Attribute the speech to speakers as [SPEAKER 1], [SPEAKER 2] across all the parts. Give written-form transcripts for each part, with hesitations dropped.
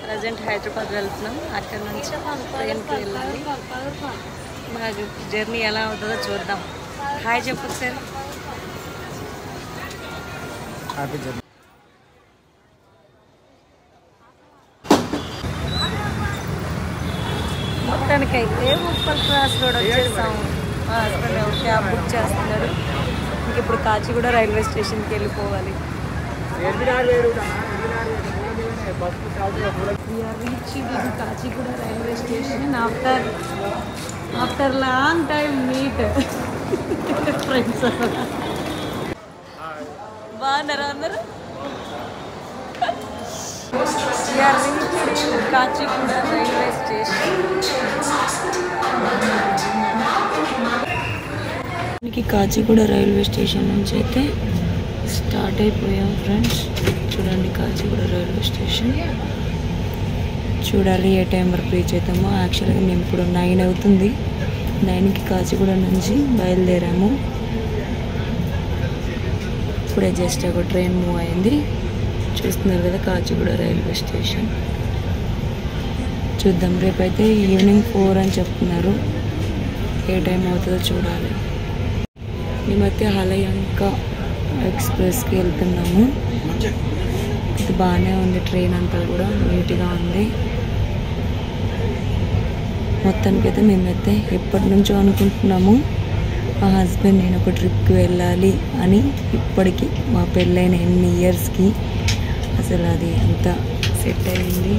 [SPEAKER 1] Present Hyderabad వెళ్తున్నాం. అక్కడ నుంచి ట్రైన్కి వెళ్ళాలి. మా జర్నీ ఎలా అవుతుందో చూద్దాం. హాయ్ చెప్పు సార్.
[SPEAKER 2] Happy journey.
[SPEAKER 1] మొత్తానికైతే ఉప్పల్ క్రాస్ రోడ్ వచ్చేసాము. మా హస్బెండ్ క్యాబ్ బుక్ చేస్తున్నాడు. ఇంక ఇప్పుడు కాచిగూడ రైల్వే స్టేషన్కి వెళ్ళిపోవాలి. We are reaching in Kachiguda railway station after long time meet friends. బాగున్నారా అందరూ? We are reaching in Kachiguda railway station. Kachiguda railway station నుంచి అయితే స్టార్ట్ అయిపోయాం ఫ్రెండ్స్. చూడండి కాచిగూడ రైల్వే స్టేషన్. చూడాలి ఏ టైం వరకు రీచ్ అవుతామో. యాక్చువల్గా మేము ఇప్పుడు 9 అవుతుంది. 9కి కాచిగూడ నుంచి బయలుదేరాము. ఇప్పుడే జస్ట్ ఒక ట్రైన్ మూవ్ అయింది. చూస్తున్నారు కదా కాచిగూడ రైల్వే స్టేషన్. చూద్దాం. రేపైతే ఈవినింగ్ 4 అని చెప్తున్నారు. ఏ టైం అవుతుందో చూడాలి. మేమైతే హలయంక ఎక్స్ప్రెస్కి వెళ్తున్నాము. ఇది బాగానే ఉంది. ట్రైన్ అంతా కూడా నీట్గా ఉంది. మొత్తానికైతే మేమైతే ఎప్పటి నుంచో అనుకుంటున్నాము మా హస్బెండ్ నేను ఒక ట్రిప్కి వెళ్ళాలి అని. ఇప్పటికీ మా పెళ్ళైన ఎన్ని ఇయర్స్కి అసలు అది అంతా సెట్ అయింది.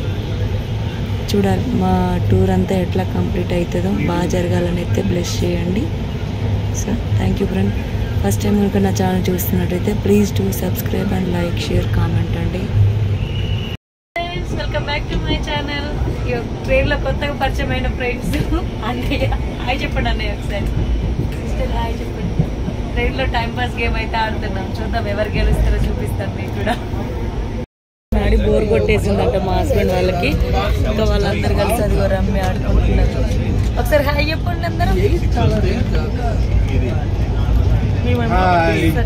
[SPEAKER 1] చూడాలి మా టూర్ అంతా ఎట్లా కంప్లీట్ అవుతుందో. బాగా జరగాలని అయితే బ్లెస్ చేయండి. So thank you friend. First time కనుక నా ఛానల్ చూస్తున్నట్టయితే please do subscribe and like share comment అండి. Welcome back to my channel. ట్రైన్లో కొత్తగా పరిచయమైన ఫ్రెండ్స్ అన్నయ్య. హాయ్ చెప్పండి అన్నయ్య ఒకసారి. హాయ్ చెప్పండి. ట్రైన్లో టైంపాస్ గేమ్ అయితే ఆడుతున్నాం. చూద్దాం ఎవరు గెలుస్తారో చూపిస్తాను మీకు కూడా. ఆడి బోర్ కొట్టేసిందంట మా హస్బెండ్ వాళ్ళకి. ఇంకా వాళ్ళందరూ కలిసి అది రమ్మి ఆడుకుంటున్నారు. ఒకసారి హాయ్ చెప్పండి అందరూ.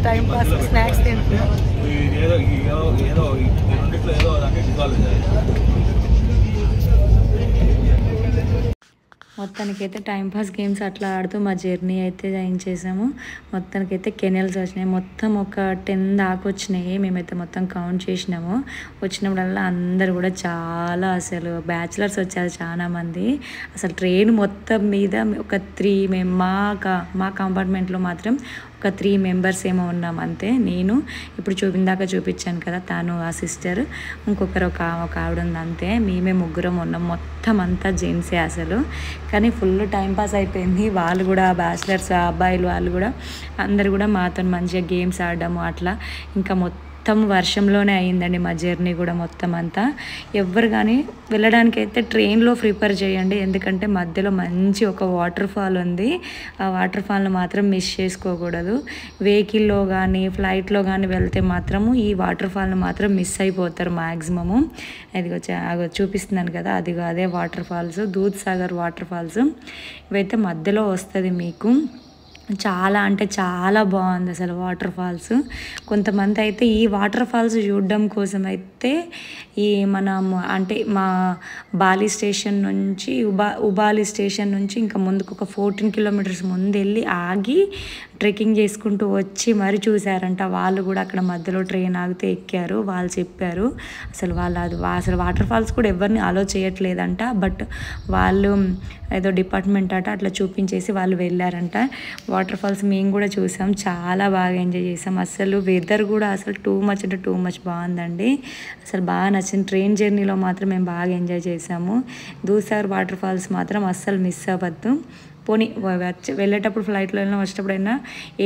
[SPEAKER 1] టైం పాస్ స్నాక్స్ తింటున్నాం. మొత్తానికైతే టైంపాస్ గేమ్స్ అట్లా ఆడుతూ మా జర్నీ అయితే జాయిన్ చేసాము. మొత్తానికైతే కెనెల్స్ వచ్చినాయి. మొత్తం ఒక 10 దాకా వచ్చినాయి. మేమైతే మొత్తం కౌంట్ చేసినాము. వచ్చినప్పుడల్లా అందరు కూడా చాలా అసలు బ్యాచిలర్స్ వచ్చారు చాలా మంది. అసలు ట్రైన్ మొత్తం మీద ఒక 3 మా కంపార్ట్మెంట్లో మాత్రం ఒక 3 మెంబర్స్ ఏమో ఉన్నాం అంతే. నేను ఇప్పుడు ఇందాక చూపించాను కదా తను ఆ సిస్టర్, ఇంకొకరు ఒక ఆవిడ ఉంది అంతే. మేమే 3 ఉన్నాం. మొత్తం అంతా జెంట్సే అసలు. కానీ ఫుల్ టైంపాస్ అయిపోయింది. వాళ్ళు కూడా బ్యాచిలర్స్ అబ్బాయిలు వాళ్ళు కూడా అందరు కూడా మాతో మంచిగా గేమ్స్ ఆడడము అట్లా. ఇంకా మొత్తం వర్షంలోనే అయ్యిందండి మా జర్నీ కూడా మొత్తం అంతా. ఎవ్వరు కానీ వెళ్ళడానికి అయితే ట్రైన్లో ప్రిపేర్ చేయండి. ఎందుకంటే మధ్యలో మంచి ఒక వాటర్ ఫాల్ ఉంది. ఆ వాటర్ ఫాల్ను మాత్రం మిస్ చేసుకోకూడదు. వెహికల్లో కానీ ఫ్లైట్లో కానీ వెళ్తే మాత్రము ఈ వాటర్ ఫాల్ను మాత్రం మిస్ అయిపోతారు మ్యాక్సిమము. అది చూపిస్తున్నాను కదా అదే వాటర్ ఫాల్స్, దూద్ సాగర్ వాటర్ ఫాల్స్. ఇవైతే మధ్యలో వస్తుంది మీకు. చాలా అంటే చాలా బాగుంది అసలు వాటర్ ఫాల్స్. కొంతమంది అయితే ఈ వాటర్ ఫాల్స్ చూడడం కోసం అయితే మనం అంటే మా బాలి స్టేషన్ నుంచి ఉబాలి స్టేషన్ నుంచి ఇంకా ముందుకు ఒక 14 కిలోమీటర్స్ ముందు వెళ్ళి ఆగి ట్రెక్కింగ్ చేసుకుంటూ వచ్చి మరి చూసారంట. వాళ్ళు కూడా అక్కడ మధ్యలో ట్రైన్ ఆగితే ఎక్కారు. వాళ్ళు చెప్పారు అసలు అసలు వాటర్ ఫాల్స్ కూడా ఎవరిని అలో చేయట్లేదంట. బట్ వాళ్ళు ఏదో డిపార్ట్మెంట్ అట్లా చూపించేసి వాళ్ళు వెళ్ళారంట. వాటర్ ఫాల్స్ మేము కూడా చూసాం. చాలా బాగా ఎంజాయ్ చేసాం. అసలు వెదర్ కూడా అసలు టూ మచ్ అంటే టూ మచ్ బాగుందండి. అసలు బాగా నచ్చింది. ట్రైన్ జర్నీలో మాత్రం మేము బాగా ఎంజాయ్ చేసాము. దూసాగర్ వాటర్ ఫాల్స్ మాత్రం అస్సలు మిస్ అవ్వద్దు. పోనీ వెళ్ళేటప్పుడు ఫ్లైట్లో వెళ్ళినా వచ్చేటప్పుడైనా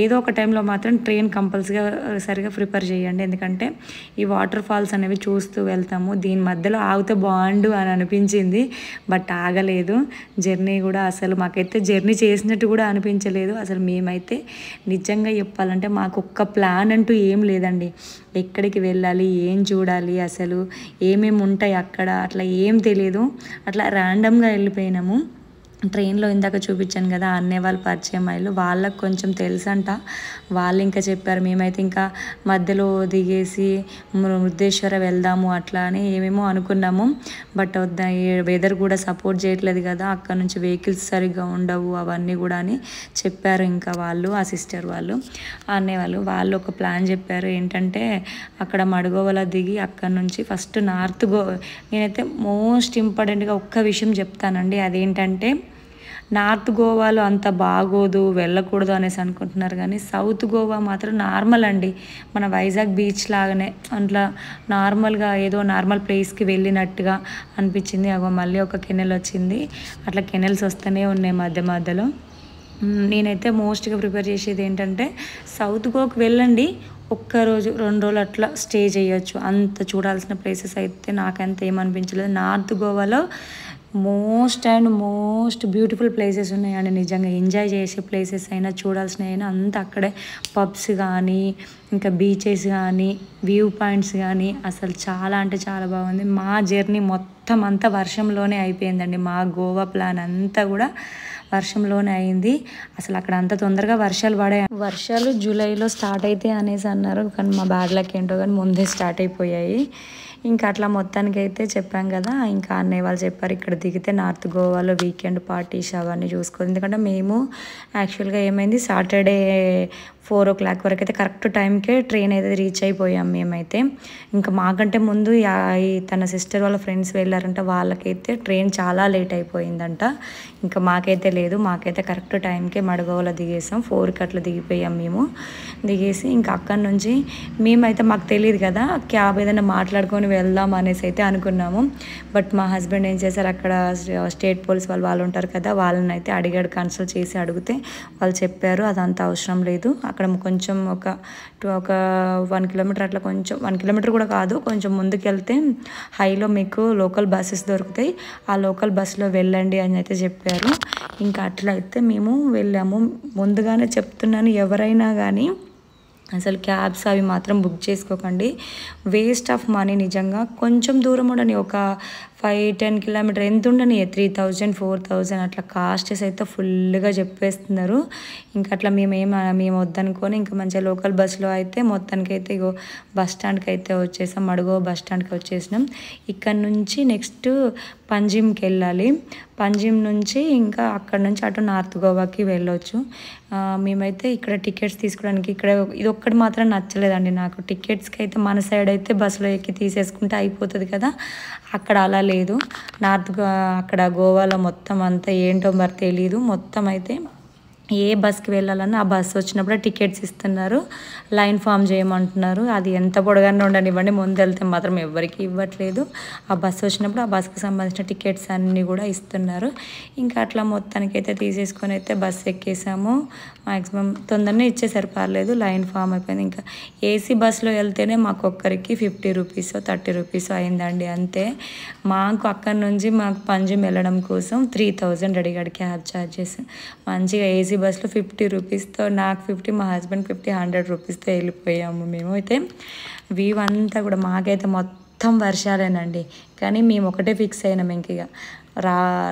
[SPEAKER 1] ఏదో ఒక టైంలో మాత్రం ట్రైన్ కంపల్సరిగా ప్రిపేర్ చేయండి. ఎందుకంటే ఈ వాటర్ ఫాల్స్ అనేవి చూస్తూ వెళ్తాము. దీని మధ్యలో ఆగితే బాగుండు అని అనిపించింది. బట్ ఆగలేదు. జర్నీ కూడా అసలు మాకైతే జర్నీ చేసినట్టు కూడా అనిపించలేదు. అసలు మేమైతే నిజంగా చెప్పాలంటే మాకు ఒక్క ప్లాన్ అంటూ ఏం లేదండి. ఎక్కడికి వెళ్ళాలి, ఏం చూడాలి, అసలు ఏమేమి ఉంటాయి అక్కడ అట్లా ఏం తెలియదు. అట్లా ర్యాండమ్గా వెళ్ళిపోయినాము. ట్రైన్లో ఇందాక చూపించాను కదా అన్నయ్య వాళ్ళు పరిచయం అయ్యారు, వాళ్ళకి కొంచెం తెలుసంట. వాళ్ళు ఇంకా చెప్పారు. మేమైతే ఇంకా మధ్యలో దిగేసి మురుడేశ్వర వెళ్దాము అట్లా అని ఏమేమో అనుకున్నాము. బట్ వెదర్ కూడా సపోర్ట్ చేయట్లేదు కదా, అక్కడ నుంచి వెహికల్స్ సరిగ్గా ఉండవు అవన్నీ కూడా అని చెప్పారు. ఇంకా వాళ్ళు ఆ సిస్టర్ వాళ్ళు అన్నయ్య వాళ్ళు ఒక ప్లాన్ చెప్పారు. ఏంటంటే అక్కడ మడుగోవలో దిగి అక్కడ నుంచి ఫస్ట్ నార్త్ నేనైతే మోస్ట్ ఇంపార్టెంట్గా ఒక్క విషయం చెప్తానండి. అదేంటంటే నార్త్ గోవాలో అంత బాగోదు, వెళ్ళకూడదు అనేసి అనుకుంటున్నారు, కానీ సౌత్ గోవా మాత్రం నార్మల్ అండి. మన వైజాగ్ బీచ్ లాగానే అట్లా నార్మల్గా ఏదో నార్మల్ ప్లేస్కి వెళ్ళినట్టుగా అనిపించింది. అగో మళ్ళీ ఒక కెనెల్ వచ్చింది. అట్లా కెనెల్స్ వస్తూనే ఉన్నాయి మధ్య మధ్యలో. నేనైతే మోస్ట్గా ప్రిపేర్ చేసేది ఏంటంటే సౌత్ గోవాకి వెళ్ళండి, ఒక్కరోజు 2 రోజులు అట్లా స్టే చేయొచ్చు. అంత చూడాల్సిన ప్లేసెస్ అయితే నాకంత ఏమనిపించలేదు. నార్త్ గోవాలో మోస్ట్ బ్యూటిఫుల్ ప్లేసెస్ ఉన్నాయండి. నిజంగా ఎంజాయ్ చేసే ప్లేసెస్ అయినా చూడాల్సినవి అయినా అంతా అక్కడే. పబ్స్ కానీ ఇంకా బీచెస్ కానీ వ్యూ పాయింట్స్ కానీ అసలు చాలా అంటే చాలా బాగుంది. మా జర్నీ మొత్తం అంతా వర్షంలోనే అయిపోయిందండి. మా గోవా ప్లాన్ అంతా కూడా వర్షంలోనే అయింది. అసలు అక్కడ అంత తొందరగా వర్షాలు జూలైలో స్టార్ట్ అయితే అనేసి అన్నారు, కానీ మా బ్యాడ్ లక్ ఏంటో కానీ ముందే స్టార్ట్ అయిపోయాయి. ఇంకా అట్లా మొత్తానికి అయితే చెప్పాం కదా. ఇంకా అన్నయ్య వాళ్ళు చెప్పారు ఇక్కడ దిగితే నార్త్ గోవాలో వీకెండ్ పార్టీస్ అవన్నీ చూసుకోవాలి. ఎందుకంటే మేము యాక్చువల్గా ఏమైంది, సాటర్డే 4 o'clock వరకు అయితే కరెక్ట్ టైంకే ట్రైన్ అయితే రీచ్ అయిపోయాం మేమైతే. ఇంకా మాకంటే ముందు తన సిస్టర్ వాళ్ళ ఫ్రెండ్స్ వెళ్ళారంట, వాళ్ళకైతే ట్రైన్ చాలా లేట్ అయిపోయిందంట. ఇంకా మాకైతే లేదు, మాకైతే కరెక్ట్ టైంకే మడగోవలో దిగేసాం. 4కి అట్లా దిగిపోయాం మేము. దిగేసి ఇంకా అక్కడి నుంచి మేమైతే మాకు తెలియదు కదా, క్యాబ్ ఏదైనా మాట్లాడుకొని వెళ్దాం అనేసి అయితే అనుకున్నాము. బట్ మా హస్బెండ్ ఏం చేశారు, అక్కడ స్టేట్ పోలీస్ వాళ్ళు ఉంటారు కదా, వాళ్ళని అయితే అడిగాడు. కన్సల్ట్ చేసి అడిగితే వాళ్ళు చెప్పారు అదంతా అవసరం లేదు, అక్కడ కొంచెం ఒక 1 kilometer అట్లా, కొంచెం 1 kilometer కూడా కాదు, కొంచెం ముందుకు వెళ్తే హైలో మీకు లోకల్ బస్సెస్ దొరుకుతాయి, ఆ లోకల్ బస్సులో వెళ్ళండి అని అయితే చెప్పారు. ఇంకా అట్లయితే మేము వెళ్ళాము. ముందుగానే చెప్తున్నాను, ఎవరైనా కానీ అసలు క్యాబ్స్ అవి మాత్రం బుక్ చేసుకోకండి, వేస్ట్ ఆఫ్ మనీ. నిజంగా కొంచెం దూరం ఉండని, ఒక 5-10 kilometer ఎంత ఉండని 3000 4000 అట్లా కాస్టెస్ అయితే ఫుల్గా చెప్పేస్తున్నారు. ఇంకా అట్లా మేము వద్దనుకొని ఇంకా మంచిగా లోకల్ బస్సులో అయితే మొత్తానికి అయితే ఇగో బస్ స్టాండ్కి అయితే వచ్చేసాం. మడుగో బస్ స్టాండ్కి వచ్చేసినాం. ఇక్కడ నుంచి నెక్స్ట్ పంజిమ్కి వెళ్ళాలి. పంజిమ్ నుంచి ఇంకా అక్కడ నుంచి అటు నార్త్ గోవాకి వెళ్ళొచ్చు. మేమైతే ఇక్కడ టికెట్స్ తీసుకోవడానికి ఇక్కడ ఇది ఒక్కటి మాత్రం నచ్చలేదండి నాకు. టికెట్స్కి అయితే మన సైడ్ అయితే బస్సులో ఎక్కి తీసేసుకుంటే అయిపోతుంది కదా, అక్కడ అలా లేదు. అక్కడ గోవాలో మొత్తం అంతా ఏంటో మరి తెలీదు. మొత్తం అయితే ఏ బస్కి వెళ్ళాలన్నా ఆ బస్సు వచ్చినప్పుడే టికెట్స్ ఇస్తున్నారు, లైన్ ఫామ్ చేయమంటున్నారు. అది ఎంత పొడగానే ఉండనివ్వండి, ముందు వెళ్తే మాత్రం ఎవరికి ఇవ్వట్లేదు. ఆ బస్సు వచ్చినప్పుడు ఆ బస్సుకి సంబంధించిన టికెట్స్ అన్నీ కూడా ఇస్తున్నారు. ఇంకా అట్లా మొత్తానికి అయితే తీసేసుకొని అయితే బస్సు ఎక్కేసాము. మ్యాక్సిమం తొందరనే ఇచ్చేసారు, పర్లేదు, లైన్ ఫామ్ అయిపోయింది. ఇంకా ఏసీ బస్సులో వెళ్తేనే మాకు ఒక్కరికి 50 rupees 30 rupees అయిందండి అంతే. మాకు అక్కడి నుంచి మాకు పంజిమ్ వెళ్ళడం కోసం 3000 అడిగాడు క్యాబ్ ఛార్జెస్. మంచిగా ఏసీ బస్సులో 50 రూపీస్తో, నాకు 50, మా హస్బెండ్ 50, 100 రూపీస్తో వెళ్ళిపోయాము మేము అయితే. వ్యూ అంతా కూడా మాకైతే మొత్తం వర్షాలేనండి, కానీ మేము ఒకటే ఫిక్స్ అయినాం, ఇంక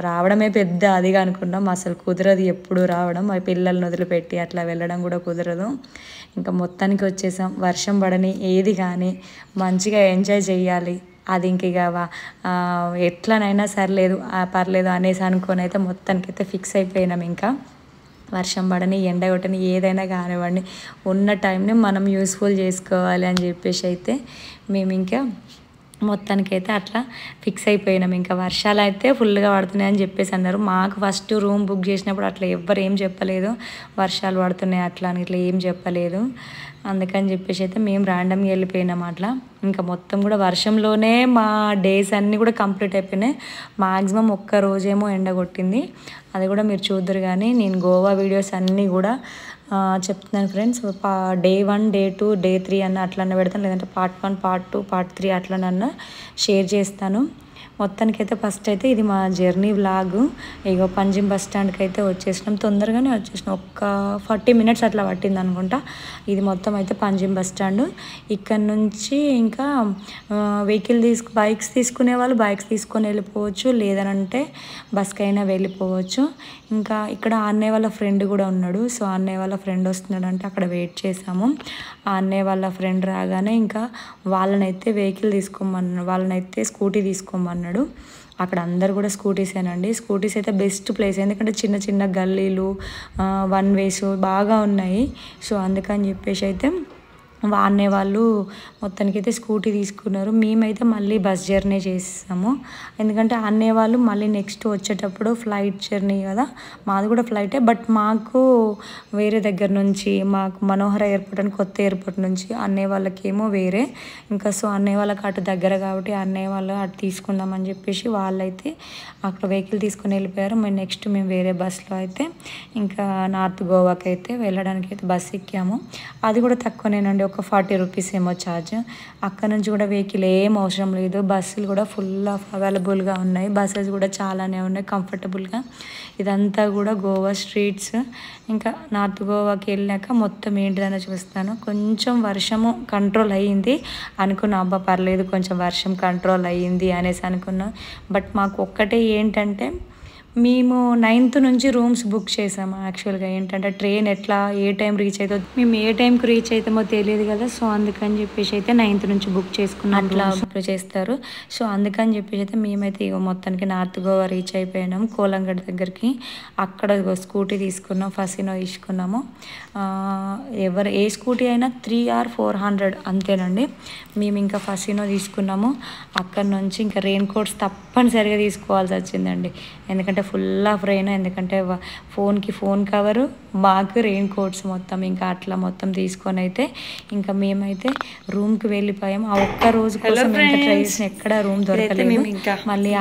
[SPEAKER 1] రావడమే పెద్ద అదిగా అనుకున్నాం. అసలు కుదరదు ఎప్పుడు రావడం, మా పిల్లల్ని వదిలిపెట్టి అట్లా వెళ్ళడం కూడా కుదరదు. ఇంకా మొత్తానికి వచ్చేసాం. వర్షం పడని ఏది కానీ మంచిగా ఎంజాయ్ చేయాలి, అది ఇంక ఎట్లనైనా పర్లేదు అనేసి అనుకొని అయితే మొత్తానికి అయితే ఫిక్స్ అయిపోయినాం. ఇంకా వర్షం పడని ఎండ కొట్టని ఏదైనా కానివ్వండి, ఉన్న టైంని మనం యూస్ఫుల్ చేసుకోవాలి అని చెప్పేసి అయితే మేము ఇంకా మొత్తానికైతే అట్లా ఫిక్స్ అయిపోయినాం. ఇంకా వర్షాలు అయితే ఫుల్గా పడుతున్నాయి అని చెప్పేసి అన్నారు. మాకు ఫస్ట్ రూమ్ బుక్ చేసినప్పుడు అట్లా ఎవ్వరు ఏం చెప్పలేదు, వర్షాలు పడుతున్నాయి అట్లా అని ఇట్లా ఏం చెప్పలేదు. అందుకని చెప్పేసి అయితే మేము ర్యాండమ్గా వెళ్ళిపోయినాం అట్లా. ఇంకా మొత్తం కూడా వర్షంలోనే మా డేస్ అన్నీ కూడా కంప్లీట్ అయిపోయినాయి. మ్యాక్సిమం ఒక్క రోజేమో ఎండ కొట్టింది, అది కూడా మీరు చూద్దరు. కానీ నేను గోవా వీడియోస్ అన్నీ కూడా చెప్తున్నాను ఫ్రెండ్స్. Day 1, Day 2, Day 3 అన్న అట్లన్నా పెడతాను, లేదంటే Part 1, Part 2, Part 3 అట్లనన్నా షేర్ చేస్తాను. మొత్తానికైతే ఫస్ట్ అయితే ఇది మా జర్నీ వ్లాగ్. ఇగో పంజిమ్ బస్ స్టాండ్కి అయితే వచ్చేసినాం, తొందరగానే వచ్చేసినాం, ఒక్క 40 మినిట్స్ అట్లా పట్టింది అనుకుంటా. ఇది మొత్తం అయితే పంజిమ్ బస్ స్టాండ్. ఇక్కడ నుంచి ఇంకా బైక్స్ తీసుకునే వాళ్ళు బైక్స్ తీసుకొని వెళ్ళిపోవచ్చు, లేదనంటే బస్కి అయినా వెళ్ళిపోవచ్చు. ఇంకా ఇక్కడ అన్నయ్య వాళ్ళ ఫ్రెండ్ కూడా ఉన్నాడు. సో అన్నయ్య వాళ్ళ ఫ్రెండ్ వస్తున్నాడు అంటే అక్కడ వెయిట్ చేసాము. ఆ అన్నయ్య వాళ్ళ ఫ్రెండ్ రాగానే ఇంకా వాళ్ళనైతే వాళ్ళనైతే స్కూటీ తీసుకోమన్నాడు. అక్కడ అందరు కూడా స్కూటీసేనండి. స్కూటీస్ అయితే బెస్ట్ ప్లేస్, ఎందుకంటే చిన్న చిన్న గల్లీలు, వన్ వేస్ బాగా ఉన్నాయి. సో అందుకని చెప్పేసి అయితే అన్నయ్య వాళ్ళు మొత్తానికి అయితే స్కూటీ తీసుకున్నారు. మేమైతే మళ్ళీ బస్ జర్నీ చేసాము, ఎందుకంటే అన్నయ్య వాళ్ళు మళ్ళీ నెక్స్ట్ వచ్చేటప్పుడు ఫ్లైట్ జర్నీ కదా, మాది కూడా ఫ్లైటే. బట్ మాకు వేరే దగ్గర నుంచి, మాకు మనోహర ఎయిర్పోర్ట్ అని కొత్త ఎయిర్పోర్ట్ నుంచి, అన్నయ్య వాళ్ళకేమో వేరే. ఇంకా సో అన్నయ్య వాళ్ళకి అటు దగ్గర కాబట్టి అన్నయ్య వాళ్ళు అటు తీసుకుందామని చెప్పేసి వాళ్ళైతే అక్కడ వెహికల్ తీసుకొని వెళ్ళిపోయారు. మేము వేరే బస్సులో అయితే ఇంకా నార్త్ గోవాకి అయితే వెళ్ళడానికి అయితే బస్ ఎక్కాము. అది కూడా తక్కువనేనండి, ఒక 40 రూపీస్ ఏమో ఛార్జ్. అక్కడ నుంచి కూడా వెహికల్ ఏం అవసరం లేదు, బస్సులు కూడా ఫుల్ ఆఫ్ అవైలబుల్గా ఉన్నాయి, బస్సెస్ కూడా చాలానే ఉన్నాయి కంఫర్టబుల్గా. ఇదంతా కూడా గోవా స్ట్రీట్స్. ఇంకా నార్త్ గోవాకి వెళ్ళాక మొత్తం ఏంటిదైనా చూస్తాను. కొంచెం వర్షము కంట్రోల్ అయ్యింది అనుకున్నా, అబ్బా పర్లేదు కొంచెం వర్షం కంట్రోల్ అయ్యింది అనేసి అనుకున్నాం. బట్ మాకు ఒక్కటే ఏంటంటే, మేము 9th నుంచి రూమ్స్ బుక్ చేసాము. యాక్చువల్గా ఏంటంటే ట్రైన్ ఎట్లా ఏ టైం రీచ్ అవుతుందో, మేము ఏ టైంకి రీచ్ అవుతామో తెలియదు కదా. సో అందుకని చెప్పేసి అయితే 9th నుంచి బుక్ చేసుకున్నాం, అట్లా చేస్తారు. సో అందుకని చెప్పేసి అయితే మేమైతే ఇక మొత్తానికి నార్త్ గోవా రీచ్ అయిపోయినాము, కోలంగడ్ దగ్గరికి. అక్కడ స్కూటీ తీసుకున్నాం, ఫసినో తీసుకున్నాము. ఏ స్కూటీ అయినా 300 or 400 అంతేనండి. మేము ఇంకా ఫసినో తీసుకున్నాము. అక్కడ నుంచి ఇంకా రెయిన్ కోట్స్ తప్పనిసరిగా తీసుకోవాల్సి వచ్చిందండి, ఎందుకంటే ఫుల్ ఆఫ్ రెయిన్. ఎందుకంటే ఫోన్కి ఫోన్ కవరు, మాకు రెయిన్ కోట్స్ మొత్తం ఇంకా అట్లా మొత్తం తీసుకొని అయితే ఇంకా మేమైతే రూమ్కి వెళ్ళిపోయాము. ఆ ఒక్క రోజు కోసం ట్రై చేసిన ఎక్కడ రూమ్ దొరకలేదు. మళ్ళీ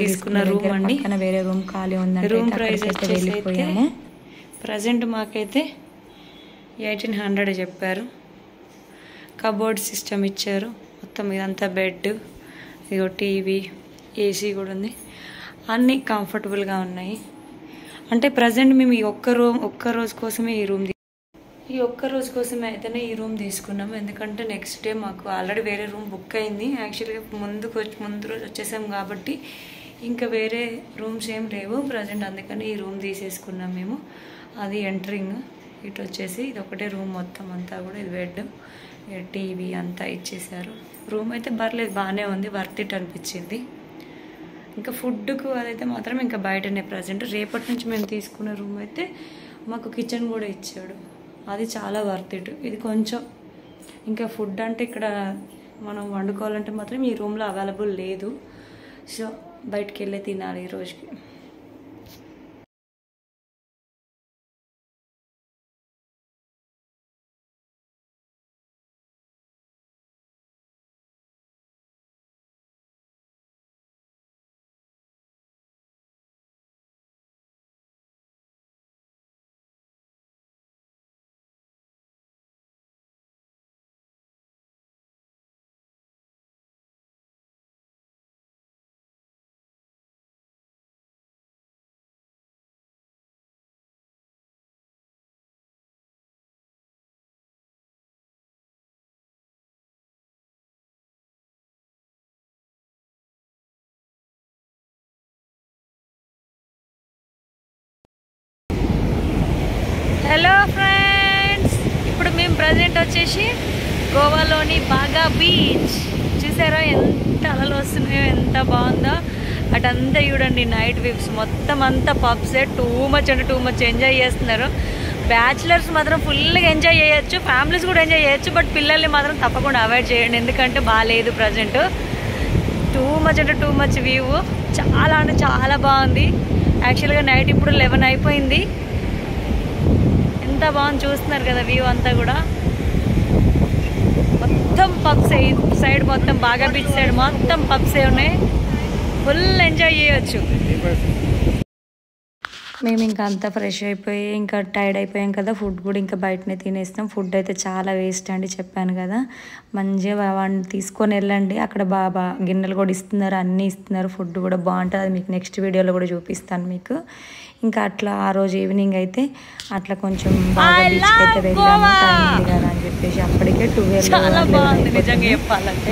[SPEAKER 1] తీసుకున్న రూమ్ అండి, వేరే రూమ్ ఖాళీ ఉందంటే రూమ్ ప్రైస్ అయితే వెళ్ళిపోయాము. ప్రజెంట్ మాకైతే 1800 చెప్పారు. కబోర్డ్ సిస్టమ్ ఇచ్చారు, మొత్తం ఇదంతా బెడ్, ఇగో టీవీ, ఏసీ కూడా ఉంది, అన్నీ కంఫర్టబుల్గా ఉన్నాయి. అంటే ప్రజెంట్ మేము ఈ ఒక్క రోజు కోసమే ఈ ఒక్క రోజు కోసమే అయితేనే ఈ రూమ్ తీసుకున్నాము. ఎందుకంటే నెక్స్ట్ డే మాకు ఆల్రెడీ వేరే రూమ్ బుక్ అయింది. యాక్చువల్గా ముందు రోజు వచ్చేసాం కాబట్టి ఇంకా వేరే రూమ్స్ ఏం లేవు ప్రజెంట్, అందుకని ఈ రూమ్ తీసేసుకున్నాం మేము. అది ఎంట్రింగ్, ఇటు వచ్చేసి ఇది ఒకటే రూమ్ మొత్తం అంతా కూడా. ఇది బెడ్, టీవీ అంతా ఇచ్చేసారు. రూమ్ అయితే పర్లేదు, బాగానే ఉంది, వర్త్ ఇట్ అనిపించింది. ఇంకా ఫుడ్కు అదైతే మాత్రం ఇంకా బయటనే. ప్రజెంట్ రేపటి నుంచి మేము తీసుకున్న రూమ్ అయితే మాకు కిచెన్ కూడా ఇచ్చాడు, అది చాలా వర్త్ ఇట్. ఇది కొంచెం ఇంకా ఫుడ్ అంటే ఇక్కడ మనం వండుకోవాలంటే మాత్రం ఈ రూమ్లో అవైలబుల్ లేదు. సో బయటికి వెళ్ళి తినాలి ఈ రోజుకి. హలో ఫ్రెండ్స్, ఇప్పుడు మేము ప్రజెంట్ వచ్చేసి గోవాలోని బాగా బీచ్ చూసారా, ఎంత అలలు వస్తున్నాయో, ఎంత బాగుందో. అటంతా చూడండి నైట్ వ్యూస్, మొత్తం అంతా పబ్సే. టూ మచ్ ఎంజాయ్ చేస్తున్నారు. బ్యాచిలర్స్ మాత్రం ఫుల్గా ఎంజాయ్ చేయొచ్చు, ఫ్యామిలీస్ కూడా ఎంజాయ్ చేయొచ్చు. బట్ పిల్లల్ని మాత్రం తప్పకుండా అవాయిడ్ చేయండి, ఎందుకంటే బాగాలేదు ప్రజెంట్. టూ మచ్ వ్యూ, చాలా అంటే చాలా బాగుంది. యాక్చువల్గా నైట్ ఇప్పుడు 11 అయిపోయింది. ఎంత బాగుంది చూస్తున్నారు కదా వ్యూ అంతా కూడా. మొత్తం పబ్సే, సైడ్ మొత్తం బాగా బీచ్ సైడ్ మొత్తం పబ్సే ఉన్నాయి, ఫుల్ ఎంజాయ్ చేయొచ్చు. మేము ఇంకా అంతా ఫ్రెష్ అయిపోయి ఇంకా టైర్డ్ అయిపోయాం కదా, ఫుడ్ కూడా ఇంకా బయటనే తినేస్తాం. ఫుడ్ అయితే చాలా వేస్ట్ అండి, చెప్పాను కదా. మంచిగా వాడిని తీసుకొని వెళ్ళండి, అక్కడ బాగా గిన్నెలు కూడా ఇస్తున్నారు, అన్నీ ఇస్తున్నారు, ఫుడ్ కూడా బాగుంటుంది. అది మీకు నెక్స్ట్ వీడియోలో కూడా చూపిస్తాను మీకు. ఇంకా అట్లా ఆ రోజు ఈవినింగ్ అయితే అట్లా కొంచెం బాగా బీచ్కి అయితే వెళ్ళాము, టైం ఉంది కదా అని చెప్పేసి. అప్పటికే 12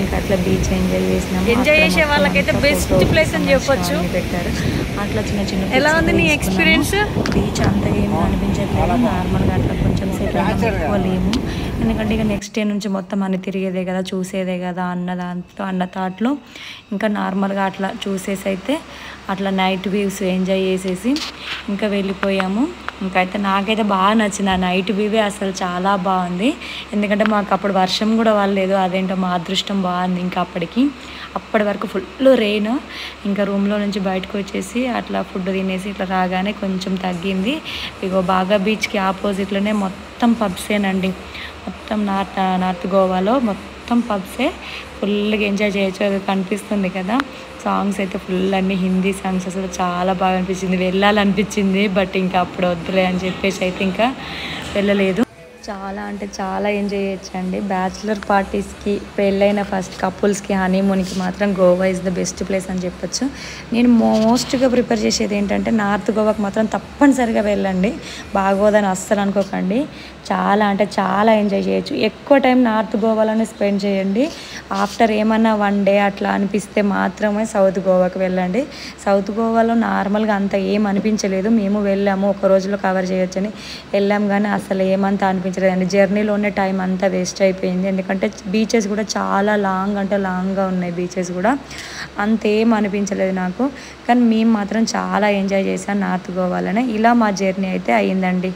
[SPEAKER 1] ఇంకా అట్లా బీచ్ ఎంజాయ్ చేసినాము.
[SPEAKER 2] ఎంజాయ్ చేసే వాళ్ళకైతే బెస్ట్ ప్లేస్ అని చెప్పొచ్చు.
[SPEAKER 1] పెట్టారు అట్లా చిన్న చిన్న.
[SPEAKER 2] ఎలా ఉంది నీ ఎక్స్పీరియన్స్?
[SPEAKER 1] బీచ్ అంతా ఏమీ అనిపించట్లేదు, నార్మల్గా అట్లా కొంచెం సేపు ఎక్కువ లేము. ఎందుకంటే ఇక నెక్స్ట్ డే నుంచి మొత్తం అన్ని తిరిగేదే కదా, చూసేదే కదా అన్న థాట్లో ఇంకా నార్మల్గా అట్లా చూసేసి అయితే అట్లా నైట్ వ్యూస్ ఎంజాయ్ చేసేసి ఇంకా వెళ్ళిపోయాము. ఇంకైతే నాకైతే బాగా నచ్చింది ఆ నైట్ వ్యూవే, అసలు చాలా బాగుంది. ఎందుకంటే మాకు అప్పుడు వర్షం కూడా వాళ్ళలేదు, అదేంటో మా అదృష్టం బాగుంది. ఇంకా అప్పటి వరకు ఫుల్ రెయిన్. ఇంకా రూమ్లో నుంచి బయటకు వచ్చేసి అట్లా ఫుడ్ తినేసి ఇట్లా రాగానే కొంచెం తగ్గింది. ఇగో బాగా బీచ్కి ఆపోజిట్లోనే మొత్తం పబ్సేనండి. మొత్తం నార్త్ గోవాలో మొత్తం పబ్సే, ఫుల్గా ఎంజాయ్ చేయొచ్చు. అది కనిపిస్తుంది కదా, సాంగ్స్ అయితే ఫుల్ అన్ని హిందీ సాంగ్స్, అసలు చాలా బాగా అనిపించింది, వెళ్ళాలనిపించింది. బట్ ఇంకా అప్పుడు వద్దులే అని చెప్పేసి అయితే ఇంకా వెళ్ళలేదు. చాలా అంటే చాలా ఎంజాయ్ చేయొచ్చండి. బ్యాచిలర్ పార్టీస్కి, పెళ్ళైన ఫస్ట్ కపుల్స్కి, హనీమూన్కి మాత్రం Goa is the best place అని చెప్పొచ్చు. నేను మోస్ట్గా ప్రిఫర్ చేసేది ఏంటంటే నార్త్ గోవాకి మాత్రం తప్పనిసరిగా వెళ్ళండి, బాగోదని అస్సలు అనుకోకండి. చాలా అంటే చాలా ఎంజాయ్ చేయొచ్చు. ఎక్కువ టైం నార్త్ గోవాలోనే స్పెండ్ చేయండి. ఆఫ్టర్ ఏమన్నా వన్ డే అట్లా అనిపిస్తే మాత్రమే సౌత్ గోవాకి వెళ్ళండి. సౌత్ గోవాలో నార్మల్గా అంత ఏం అనిపించలేదు. మేము వెళ్ళాము, ఒక రోజులో కవర్ చేయొచ్చని వెళ్ళాం, కానీ అసలు ఏమంతా అనిపించలేదండి. జర్నీలోనే టైం అంతా వేస్ట్ అయిపోయింది. ఎందుకంటే బీచెస్ కూడా చాలా లాంగ్గా ఉన్నాయి, బీచెస్ కూడా అంతేం అనిపించలేదు నాకు. కానీ మేము మాత్రం చాలా ఎంజాయ్ చేసాం నార్త్ గోవాలోనే. ఇలా మా జర్నీ అయితే అయ్యిందండి.